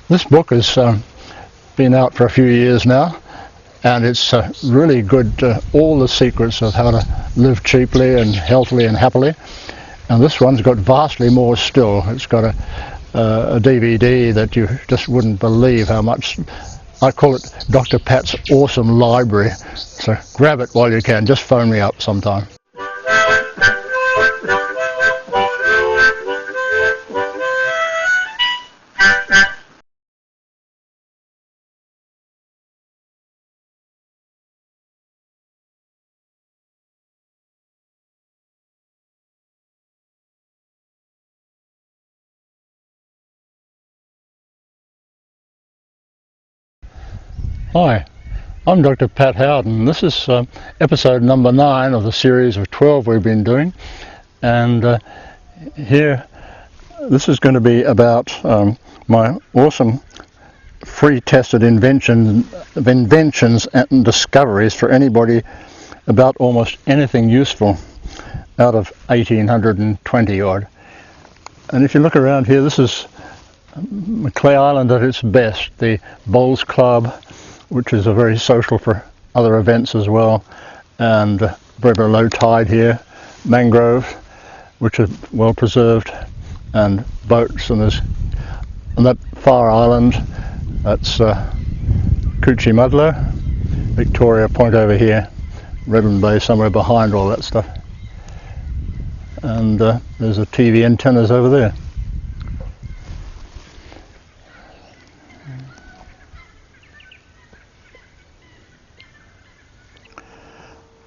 This book has been out for a few years now, and it's really good, all the secrets of how to live cheaply and healthily and happily. And this one's got vastly more still. It's got a DVD that you just wouldn't believe how much. I call it Dr. Pat's Awesome Library. So grab it while you can. Just phone me up sometime. Hi, I'm Dr. Pat Howden. This is episode number 9 of the series of 12 we've been doing, and here this is going to be about my awesome free tested inventions and discoveries for anybody about almost anything useful out of 1820 odd. And if you look around here, this is Clay Island at its best, the Bowls Club, which is a very social for other events as well, and very, very low tide here, mangrove, which is well preserved, and boats, and there's on that far island, that's Coochie Mudler, Victoria Point over here, Redland Bay somewhere behind all that stuff, and there's the TV antennas over there.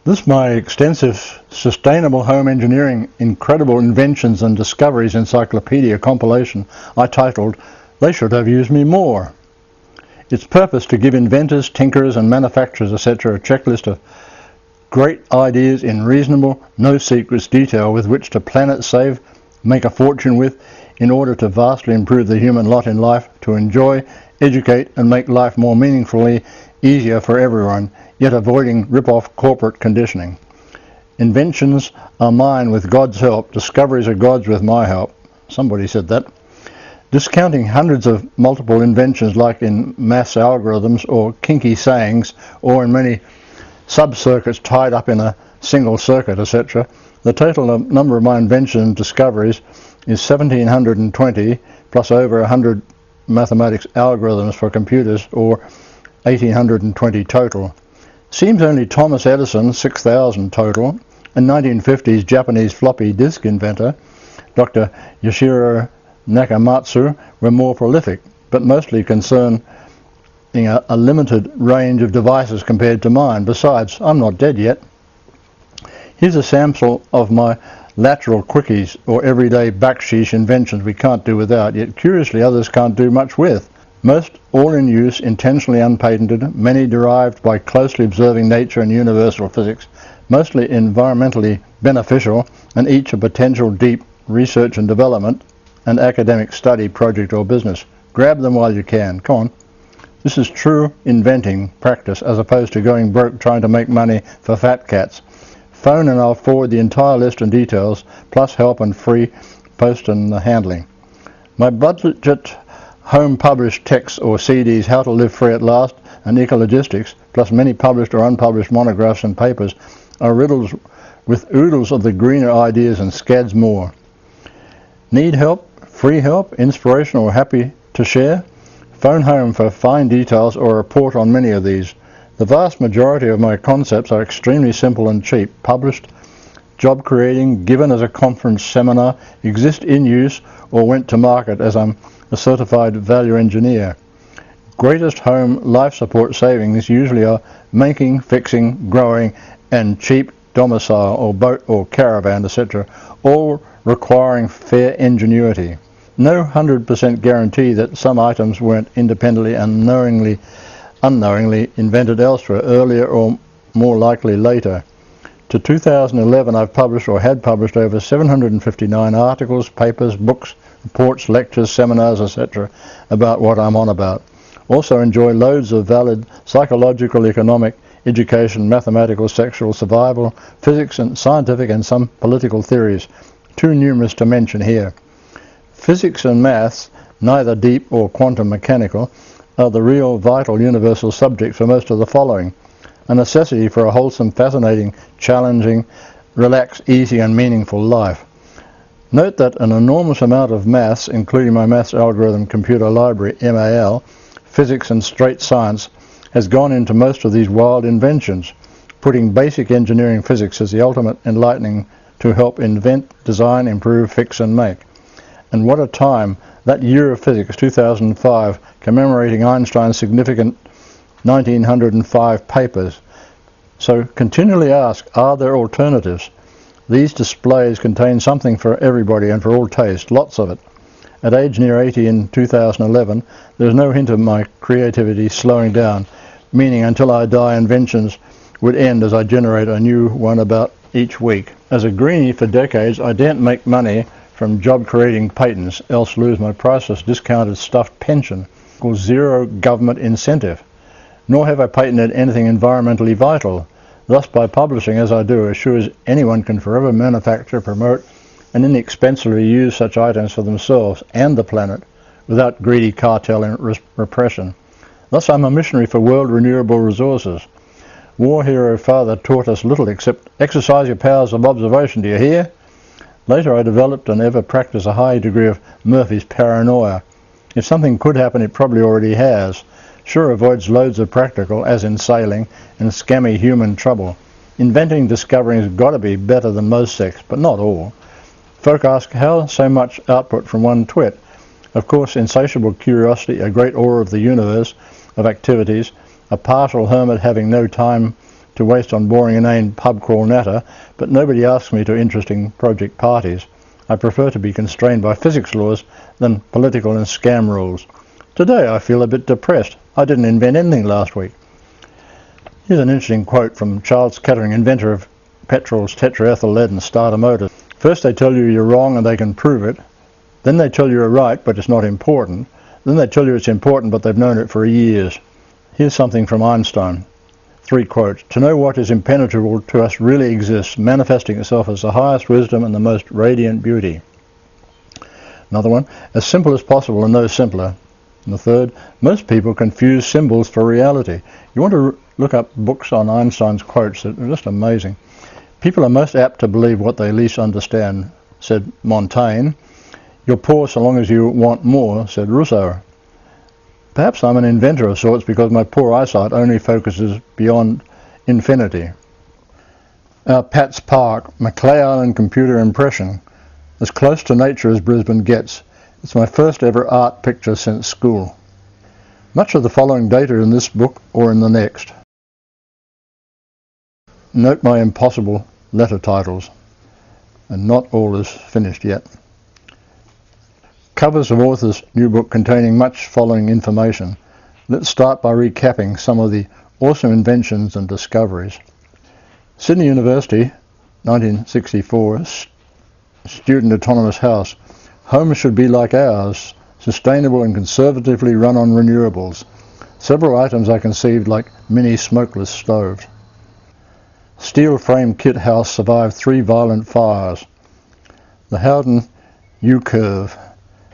This is my extensive Sustainable Home Engineering Incredible Inventions and Discoveries Encyclopedia compilation I titled, "They Should Have Used Me More." Its purpose to give inventors, tinkerers and manufacturers etc. a checklist of great ideas in reasonable, no secrets detail with which to plan it, save, make a fortune with, in order to vastly improve the human lot in life, to enjoy, educate and make life more meaningfully easier for everyone, yet avoiding rip-off corporate conditioning. Inventions are mine with God's help, discoveries are God's with my help. Somebody said that. Discounting hundreds of multiple inventions like in maths algorithms or kinky sayings, or in many sub-circuits tied up in a single circuit, etc., the total number of my inventions and discoveries is 1720 plus over 100 mathematics algorithms for computers, or 1820 total. Seems only Thomas Edison, 6,000 total, and 1950s Japanese floppy disk inventor Dr. Yoshiro Nakamatsu were more prolific, but mostly concerning a limited range of devices compared to mine. Besides, I'm not dead yet. Here's a sample of my lateral quickies, or everyday backsheesh inventions we can't do without, yet curiously others can't do much with. Most all in use, intentionally unpatented, many derived by closely observing nature and universal physics, mostly environmentally beneficial, and each a potential deep research and development and academic study project or business. Grab them while you can. Come on. This is true inventing practice as opposed to going broke trying to make money for fat cats. Phone and I'll forward the entire list and details, plus help and free post and handling. My budget home published texts or CDs, How to Live Free at Last and Ecologistics, plus many published or unpublished monographs and papers, are riddles with oodles of the greener ideas and scads more. Need help, free help, inspiration or happy to share? Phone home for fine details or a report on many of these. The vast majority of my concepts are extremely simple and cheap, published, job creating, given as a conference seminar, exist in use or went to market as I'm a certified value engineer. Greatest home life support savings usually are making, fixing, growing and cheap domicile or boat or caravan, etc., all requiring fair ingenuity. No 100% guarantee that some items weren't independently and unknowingly invented elsewhere, earlier or more likely later. To 2011 I've published or had published over 759 articles, papers, books, reports, lectures, seminars, etc. about what I'm on about. Also enjoy loads of valid psychological, economic, education, mathematical, sexual, survival, physics and scientific and some political theories, too numerous to mention here. Physics and maths neither deep or quantum mechanical, are the real, vital, universal subjects for most of the following: a necessity for a wholesome, fascinating, challenging, relaxed, easy and meaningful life. Note that an enormous amount of maths, including my maths algorithm computer library, MAL, physics and straight science, has gone into most of these wild inventions, putting basic engineering physics as the ultimate enlightening to help invent, design, improve, fix and make. And what a time, that year of physics, 2005, commemorating Einstein's significant 1905 papers. So continually ask, are there alternatives? These displays contain something for everybody and for all taste, lots of it. At age near 80 in 2011, there's no hint of my creativity slowing down, meaning until I die inventions would end as I generate a new one about each week. As a greenie for decades, I daren't make money from job-creating patents, else lose my priceless discounted stuffed pension, called zero government incentive. Nor have I patented anything environmentally vital. Thus, by publishing as I do, assures anyone can forever manufacture, promote, and inexpensively use such items for themselves and the planet without greedy cartel and repression. Thus, I'm a missionary for world renewable resources. War hero father taught us little except exercise your powers of observation, do you hear? Later I developed and ever practice a high degree of Murphy's paranoia. If something could happen, it probably already has. Sure avoids loads of practical, as in sailing, and scammy human trouble. Inventing, discovering has got to be better than most sex, but not all. Folk ask, how so much output from one twit? Of course, insatiable curiosity, a great awe of the universe, of activities, a partial hermit having no time to waste on boring inane pub crawl natter, but nobody asks me to interesting project parties. I prefer to be constrained by physics laws than political and scam rules. Today I feel a bit depressed. I didn't invent anything last week. Here's an interesting quote from Charles Kettering, inventor of petrol's tetraethyl lead and starter motors. First they tell you you're wrong and they can prove it. Then they tell you you're right but it's not important. Then they tell you it's important but they've known it for years. Here's something from Einstein. 3 quotes. To know what is impenetrable to us really exists, manifesting itself as the highest wisdom and the most radiant beauty. Another one. As simple as possible and no simpler. And the third. Most people confuse symbols for reality. You want to look up books on Einstein's quotes that are just amazing. People are most apt to believe what they least understand, said Montaigne. You're poor so long as you want more, said Rousseau. Perhaps I'm an inventor of sorts because my poor eyesight only focuses beyond infinity. Our Pat's Park, Macleay Island computer impression, as close to nature as Brisbane gets. It's my first ever art picture since school. Much of the following data in this book or in the next. Note my impossible letter titles, and not all is finished yet. Covers of author's new book containing much following information. Let's start by recapping some of the awesome inventions and discoveries. Sydney University, 1964, student autonomous house. Homes should be like ours, sustainable and conservatively run on renewables. Several items are conceived like mini smokeless stoves. Steel frame kit house survived 3 violent fires. The Howden U-curve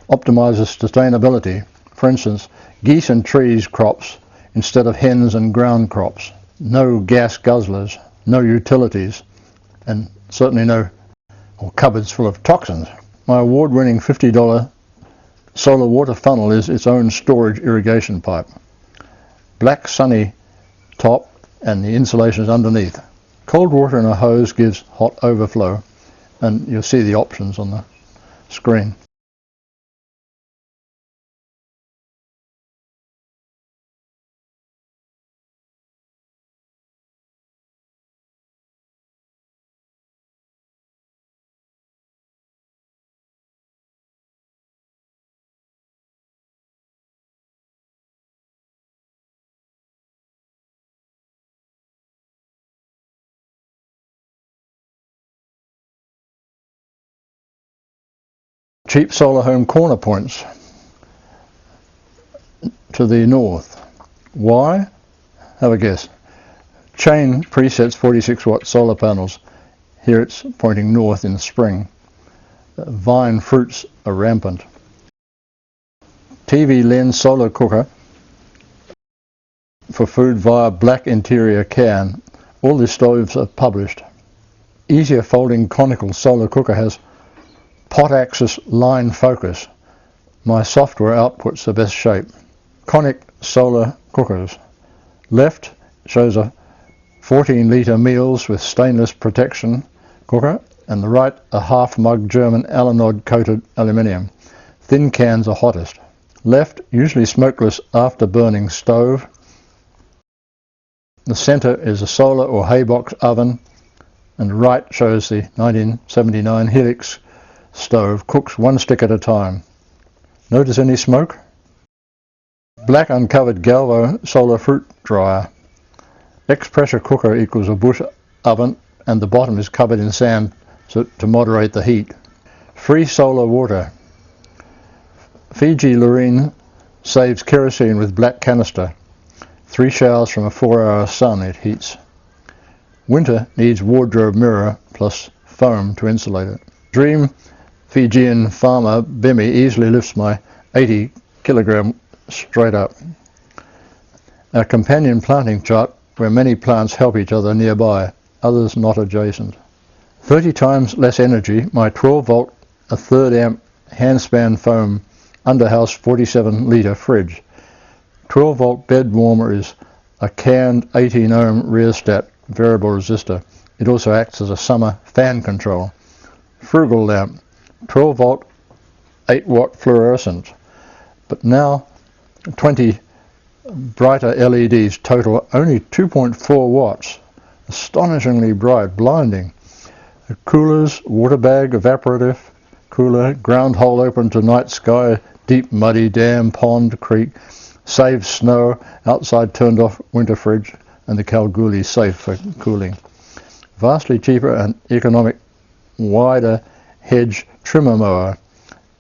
optimizes sustainability. For instance, geese and trees crops instead of hens and ground crops. No gas guzzlers, no utilities, and certainly no cupboards full of toxins. My award-winning $50 solar water funnel is its own storage irrigation pipe. Black sunny top and the insulation is underneath. Cold water in a hose gives hot overflow, and you'll see the options on the screen. Cheap solar home corner points to the north. Why? Have a guess. Chain presets 46-watt solar panels. Here it's pointing north in spring. Vine fruits are rampant. TV lens solar cooker for food via black interior can. All the stoves are published. Easier folding conical solar cooker has pot axis line focus. My software outputs the best shape. Conic solar cookers. Left shows a 14-litre meals with stainless protection cooker, and the right a half-mug German Alinod coated aluminium. Thin cans are hottest. Left, usually smokeless after-burning stove. The centre is a solar or haybox oven, and right shows the 1979 Helix stove, cooks one stick at a time. Notice any smoke? Black uncovered Galvo solar fruit dryer. X-pressure cooker equals a bush oven, and the bottom is covered in sand to moderate the heat. Free solar water. Fiji Lurine saves kerosene with black canister. 3 showers from a 4-hour sun it heats. Winter needs wardrobe mirror plus foam to insulate it. Dream Fijian farmer Bimmy easily lifts my 80 kilogram straight up. A companion planting chart where many plants help each other nearby, others not adjacent. 30 times less energy, my 12 volt, a 3rd amp handspan foam underhouse 47 litre fridge. 12 volt bed warmer is a canned 18 ohm rheostat variable resistor. It also acts as a summer fan control. Frugal lamp, 12 volt 8 watt fluorescent, but now 20 brighter LEDs total only 2.4 watts. Astonishingly bright, blinding. Coolers, water bag, evaporative cooler, ground hole open to night sky, deep muddy dam, pond, creek, saves snow, outside turned off winter fridge, and the Kalgoorlie safe for cooling. Vastly cheaper and economic wider hedge trimmer mower.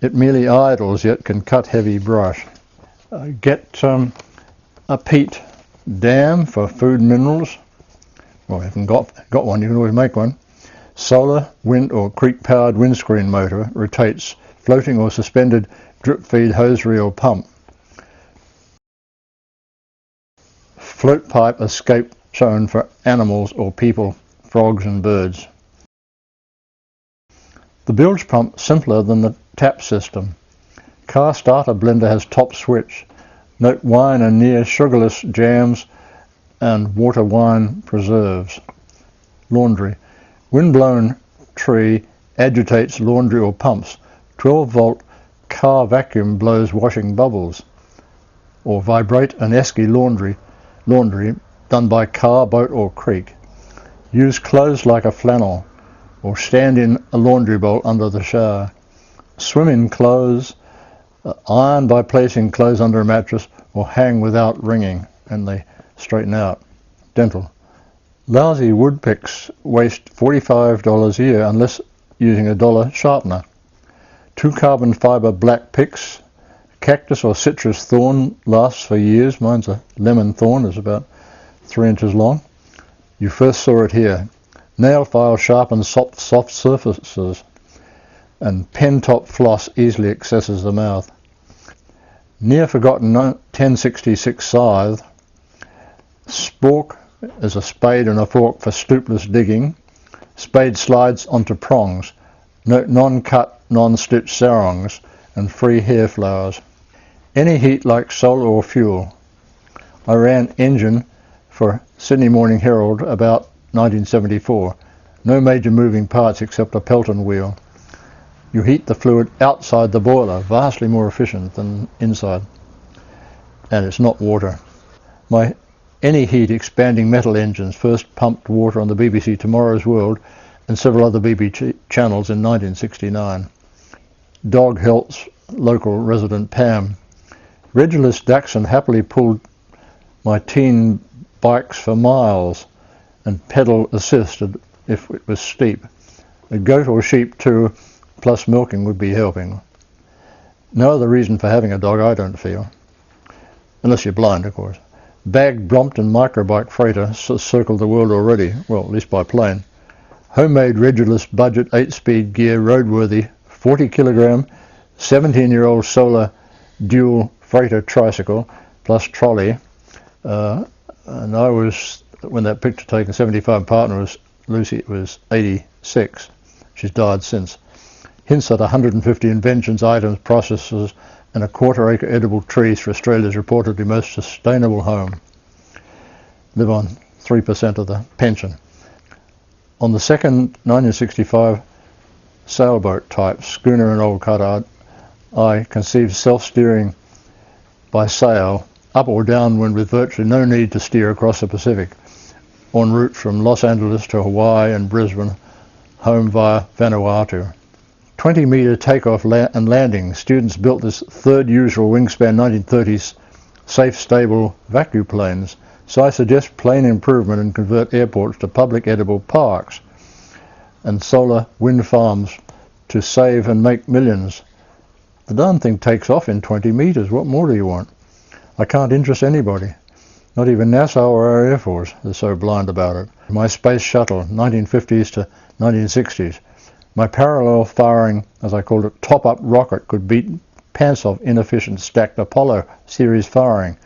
It merely idles yet can cut heavy brush. Get a peat dam for food minerals. Well, if you haven't got one, you can always make one. Solar, wind or creek-powered windscreen motor rotates, floating or suspended drip feed hose reel pump. Float pipe escape shown for animals or people, frogs and birds. The bilge pump simpler than the tap system. Car starter blender has top switch. Note wine and near sugarless jams and water wine preserves. Laundry. Windblown tree agitates laundry or pumps. 12 volt car vacuum blows washing bubbles. Or vibrate an esky laundry done by car, boat or creek. Use clothes like a flannel, or stand in a laundry bowl under the shower. Swim in clothes, iron by placing clothes under a mattress, or hang without wringing and they straighten out. Dental. Lousy wood picks waste $45 a year unless using a $1 sharpener. 2 carbon fibre black picks. Cactus or citrus thorn lasts for years. Mine's a lemon thorn, it's about 3 inches long. You first saw it here. Nail file sharpens soft surfaces, and pen top floss easily accesses the mouth. Near forgotten 1066 scythe. Spork is a spade and a fork for stoopless digging. Spade slides onto prongs. Note non-cut, non-stitched sarongs and free hair flowers. Any heat like solar or fuel. I ran engine for Sydney Morning Herald about 1974. No major moving parts except a Pelton wheel. You heat the fluid outside the boiler, vastly more efficient than inside. And it's not water. My Any Heat expanding metal engines first pumped water on the BBC Tomorrow's World and several other BBC channels in 1969. Dog Help's local resident Pam. Regulus Dachshund happily pulled my teen bikes for miles and pedal assisted if it was steep. A goat or sheep too, plus milking would be helping. No other reason for having a dog, I don't feel. Unless you're blind, of course. Bagged Brompton microbike freighter circled the world already, well, at least by plane. Homemade Regulus budget 8-speed gear, roadworthy, 40 kilogram, 17-year-old solar dual freighter tricycle plus trolley. And I was, when that picture taken, 75 partner was Lucy, was 86. She's died since. Hints at 150 inventions, items, processes, and a quarter-acre edible trees for Australia's reportedly most sustainable home. Live on 3% of the pension. On the second 1965 sailboat type, schooner and old cutter, I conceived self-steering by sail, up or downwind, with virtually no need to steer across the Pacific, en route from Los Angeles to Hawaii and Brisbane, home via Vanuatu. 20-metre takeoff and landing. Students built this third usual wingspan 1930s safe, stable vacuum planes. So I suggest plane improvement and convert airports to public edible parks and solar wind farms to save and make millions. The darn thing takes off in 20 metres. What more do you want? I can't interest anybody. Not even NASA or our Air Force. They're so blind about it. My space shuttle, 1950s to 1960s. My parallel firing, as I called it, top-up rocket could beat pants off inefficient stacked Apollo series firing.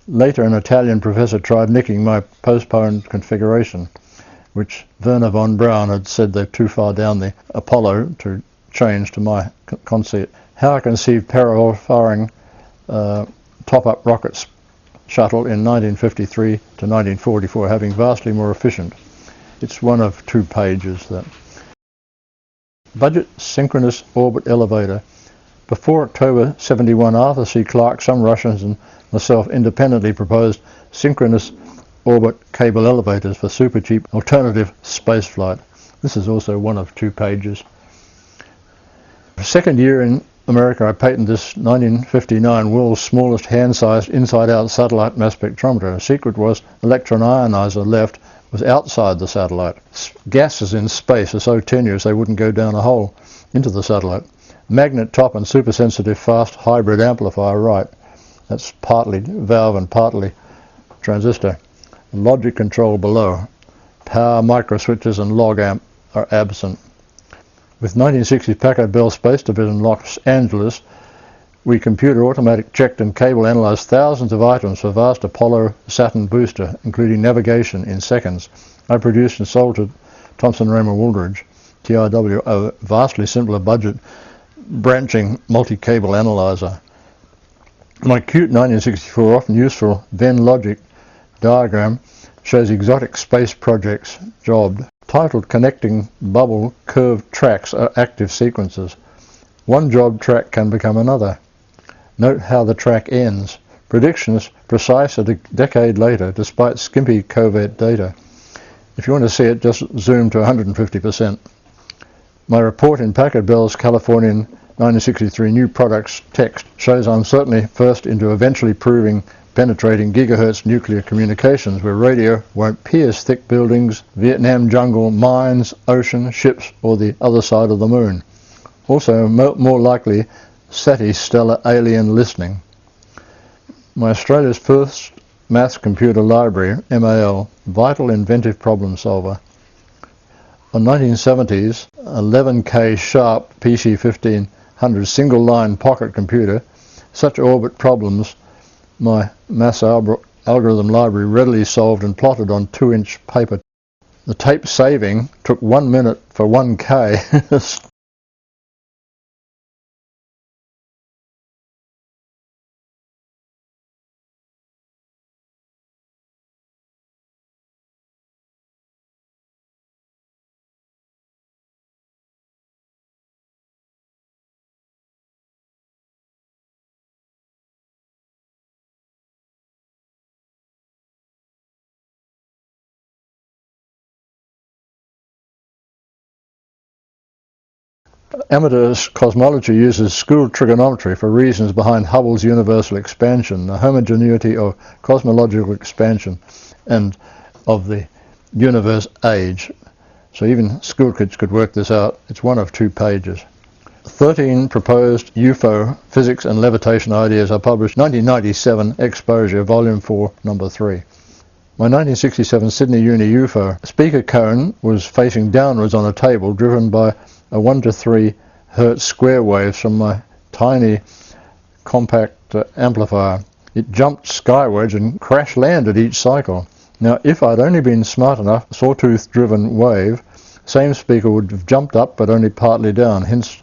Later, an Italian professor tried nicking my postponed configuration, which Werner von Braun had said they're too far down the Apollo to change to my conceit. How I conceived parallel firing top-up rocket shuttle in 1953 to 1944, having vastly more efficient. It's one of 2 pages. That budget synchronous orbit elevator. Before October 71, Arthur C. Clarke, some Russians, and myself independently proposed synchronous orbit cable elevators for super cheap alternative spaceflight. This is also one of 2 pages. Second year in America, I patented this 1959 world's smallest hand-sized inside-out satellite mass spectrometer. The secret was electron ionizer left was outside the satellite. Gases in space are so tenuous they wouldn't go down a hole into the satellite. Magnet top and supersensitive fast hybrid amplifier right. That's partly valve and partly transistor. Logic control below. Power microswitches and log amp are absent. With 1960 Packard Bell Space Division Los Angeles, we computer automatic checked and cable analyzed thousands of items for vast Apollo Saturn booster, including navigation, in seconds. I produced and sold to Thomson Raymer Wooldridge, TIW, a vastly simpler budget branching multi-cable analyzer. My cute 1964 often useful Venn logic diagram shows exotic space projects jobbed. Titled Connecting Bubble Curved Tracks are active sequences. One job track can become another. Note how the track ends. Predictions precise a decade later, despite skimpy covert data. If you want to see it, just zoom to 150%. My report in Packard Bell's Californian 1963 New Products text shows I'm certainly first into eventually proving penetrating gigahertz nuclear communications where radio won't pierce thick buildings, Vietnam jungle, mines, ocean, ships, or the other side of the moon. Also, more likely, SETI stellar alien listening. My Australia's first maths computer library, MAL, vital inventive problem solver. A 1970s 11K Sharp PC 1500 single line pocket computer, such orbit problems my maths algorithm library readily solved and plotted on 2-inch paper. The tape saving took 1 minute for 1K. Amateur cosmology uses school trigonometry for reasons behind Hubble's universal expansion, the homogeneity of cosmological expansion and of the universe age. So even school kids could work this out. It's one of 2 pages. 13 proposed UFO physics and levitation ideas are published 1997 Exposure, Volume 4, Number 3. My 1967 Sydney Uni UFO speaker cone was facing downwards on a table driven by a 1 to 3 hertz square waves from my tiny compact amplifier. It jumped skywards and crash landed each cycle. Now, if I'd only been smart enough, sawtooth-driven wave, same speaker would have jumped up but only partly down, hence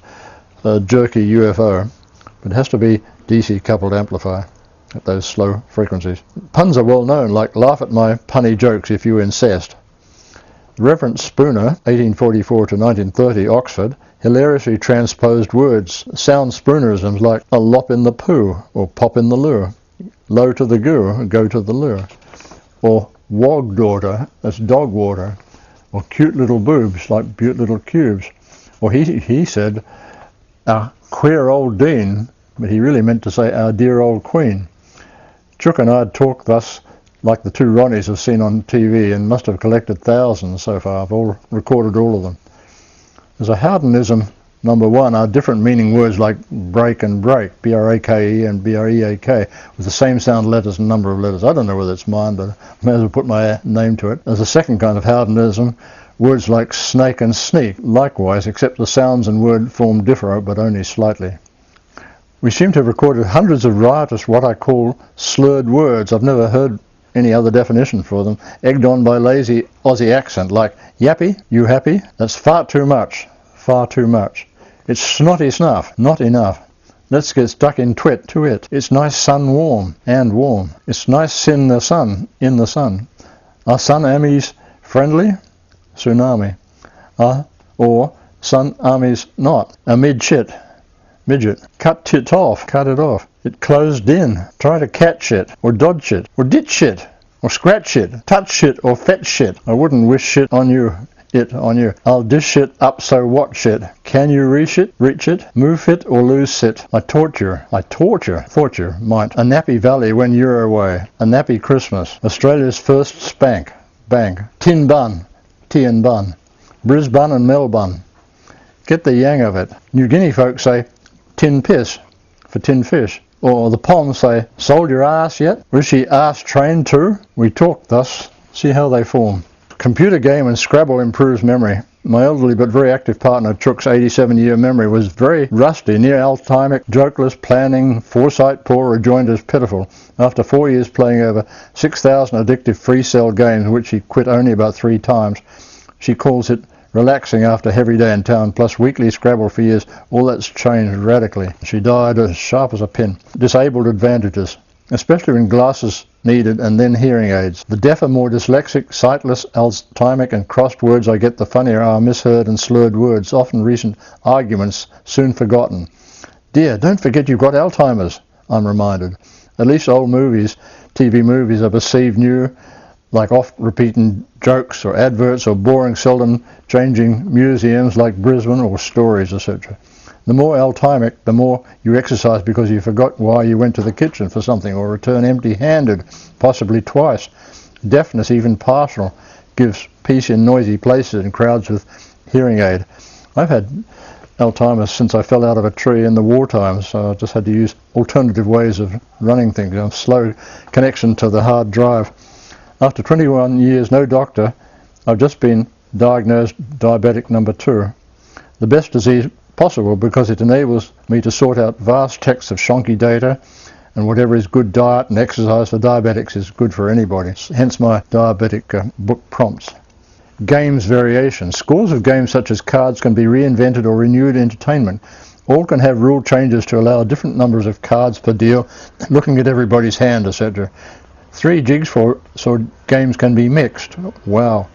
a jerky UFO. But it has to be DC coupled amplifier at those slow frequencies. Puns are well known, like laugh at my punny jokes if you incest. Reverend Spooner, 1844 to 1930, Oxford, hilariously transposed words, sound Spoonerisms like a lop in the poo, or pop in the lure, low to the goo, go to the lure, or wog daughter, that's dog water, or cute little boobs, like beaut little cubes. Or he said, our queer old dean, but he really meant to say our dear old queen. Chook and I had talked thus like the two Ronnies have seen on TV and must have collected thousands so far. I've recorded all of them. As a Howdenism number one are different meaning words like break and break, B-R-A-K-E and B-R-E-A-K, with the same sound letters and number of letters. I don't know whether it's mine, but I may as well put my name to it. As a second kind of Howdenism, words like snake and sneak, likewise, except the sounds and word form differ, but only slightly. We seem to have recorded hundreds of riotous, what I call slurred words. I've never heard any other definition for them, egged on by lazy Aussie accent, like yappy, you happy? That's far too much, far too much. It's snotty snuff, not enough. Let's get stuck in twit, to it. It's nice sun warm, and warm. It's nice sin the sun, in the sun. Are sun armies friendly? Tsunami. Or sun armies not. Amid shit. Midget. Cut tit off. Cut it off. It closed in. Try to catch it, or dodge it, or ditch it, or scratch it, touch it, or fetch shit. I wouldn't wish shit on you, it on you. I'll dish it up, so watch it. Can you reach it, move it, or lose it? I thought you might. A nappy valley when you're away. A nappy Christmas. Australia's first spank. Bank. Tin bun. Tea and bun. Brisbane and Melbourne. Get the yang of it. New Guinea folks say tin piss for tin fish. Or the Poms say, sold your ass yet? Was she ass trained too? We talk thus, see how they form. Computer game and Scrabble improves memory. My elderly but very active partner, Chook's 87-year memory was very rusty, near Alzheimer, jokeless, planning, foresight poor, rejoinders pitiful. After 4 years playing over 6,000 addictive free cell games, which she quit only about 3 times, she calls it relaxing after heavy day in town, plus weekly Scrabble for years. All that's changed radically. She died as sharp as a pin. Disabled advantages, especially when glasses needed and then hearing aids. The deaf are more dyslexic, sightless, Alzheimer and crossed words I get, the funnier are misheard and slurred words, often recent arguments soon forgotten. Dear, don't forget you've got Alzheimer's, I'm reminded. At least old movies, TV movies are perceived new, like oft-repeating jokes or adverts or boring, seldom changing museums like Brisbane or stories, etc. The more Alzheimer, the more you exercise because you forgot why you went to the kitchen for something or return empty-handed, possibly twice. Deafness, even partial, gives peace in noisy places and crowds with hearing aid. I've had Alzheimer's since I fell out of a tree in the war times, so I just had to use alternative ways of running things, a slow connection to the hard drive. After 21 years, no doctor, I've just been diagnosed diabetic number 2. The best disease possible because it enables me to sort out vast texts of shonky data, and whatever is good diet and exercise for diabetics is good for anybody. Hence my diabetic book prompts. Games variation. Scores of games such as cards can be reinvented or renewed entertainment. All can have rule changes to allow different numbers of cards per deal, looking at everybody's hand, etc. 3 jigsaw games can be mixed. Wow.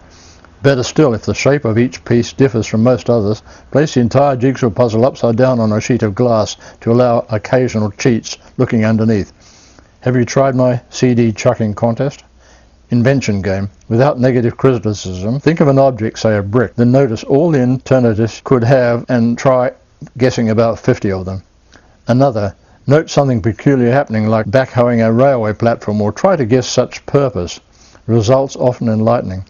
Better still, if the shape of each piece differs from most others, place the entire jigsaw puzzle upside down on a sheet of glass to allow occasional cheats looking underneath. Have you tried my CD chucking contest? Invention game. Without negative criticism, think of an object, say a brick, then notice all the alternatives could have and try guessing about 50 of them. Another. Note something peculiar happening, like backhoeing a railway platform, or try to guess such purpose. Results often enlightening.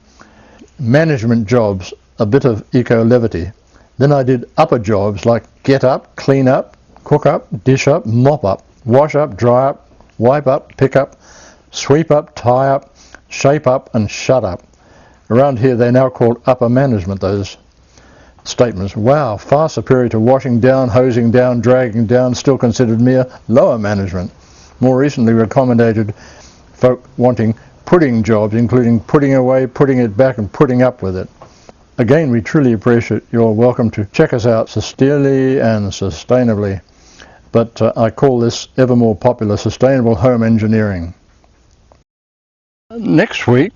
Management jobs, a bit of eco-levity. Then I did upper jobs like get up, clean up, cook up, dish up, mop up, wash up, dry up, wipe up, pick up, sweep up, tie up, shape up and shut up. Around here they're now called upper management, those. statements. Wow, far superior to washing down, hosing down, dragging down, still considered mere lower management. More recently accommodated folk wanting pudding jobs, including putting away, putting it back and putting up with it. Again, we truly appreciate you're welcome to check us out sincerely and sustainably. But I call this ever more popular sustainable home engineering. Next week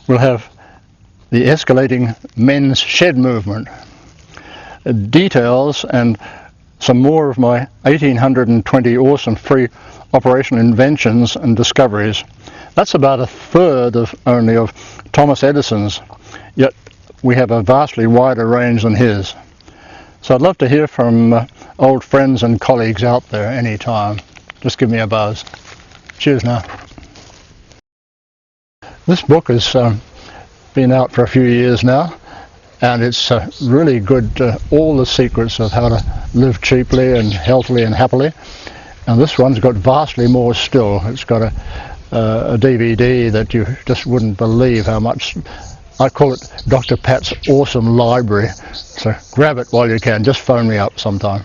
we'll have the escalating men's shed movement. Details and some more of my 1820 awesome free operation inventions and discoveries. That's about a third only of Thomas Edison's, yet we have a vastly wider range than his. So I'd love to hear from old friends and colleagues out there anytime. Just give me a buzz. Cheers now. This book has been out for a few years now, and it's really good, all the secrets of how to live cheaply and healthily and happily. And this one's got vastly more still. It's got a DVD that you just wouldn't believe how much. I call it Dr. Pat's Awesome Library. So grab it while you can. Just phone me up sometime.